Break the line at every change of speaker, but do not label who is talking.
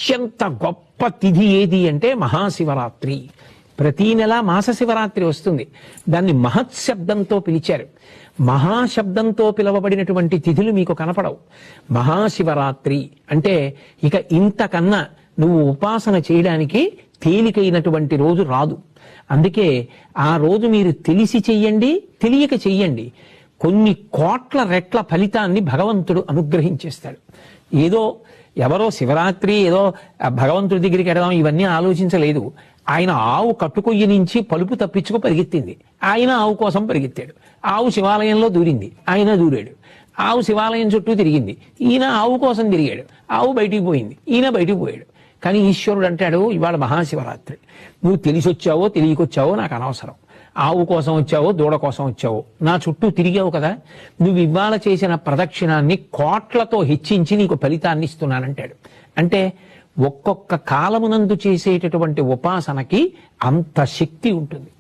అత్యంత గొప్ప తిథి ఏది అంటే మహాశివరాత్రి. ప్రతీ నెల మాస శివరాత్రి వస్తుంది. దాన్ని మహత్శబ్దంతో పిలిచారు. మహాశబ్దంతో పిలవబడినటువంటి తిథులు మీకు కనపడవు. మహాశివరాత్రి అంటే ఇక ఇంతకన్నా నువ్వు ఉపాసన చేయడానికి తేలికైనటువంటి రోజు రాదు. అందుకే ఆ రోజు మీరు తెలిసి చెయ్యండి, తెలియక చెయ్యండి, కొన్ని కోట్ల రెట్ల ఫలితాన్ని భగవంతుడు అనుగ్రహించేస్తాడు. ఏదో ఎవరో శివరాత్రి ఏదో భగవంతుడి దగ్గరికి వెడదాం ఇవన్నీ ఆలోచించలేదు. ఆయన ఆవు కట్టుకొయ్యి నుంచి పలుపు తప్పించుకు పరిగెత్తింది, ఆయన ఆవు కోసం పరిగెత్తాడు. ఆవు శివాలయంలో దూరింది, ఆయన దూరాడు. ఆవు శివాలయం చుట్టూ తిరిగింది, ఈయన ఆవు కోసం తిరిగాడు. ఆవు బయటికి పోయింది, ఈయన బయటికి పోయాడు. కానీ ఈశ్వరుడు అంటాడు, ఇవాళ మహాశివరాత్రి, నువ్వు తెలిసి వచ్చావో తెలియకొచ్చావో నాకు అనవసరం. ఆవు కోసం వచ్చావో దూడ కోసం వచ్చావో నా చుట్టూ తిరిగావు కదా, నువ్వు ఇవాళ చేసిన ప్రదక్షిణాన్ని కోట్లతో హెచ్చించి నీకు ఫలితాన్ని ఇస్తున్నానంటాడు. అంటే ఒక్కొక్క కాలమునందు చేసేటటువంటి ఉపాసనకి అంత శక్తి ఉంటుంది.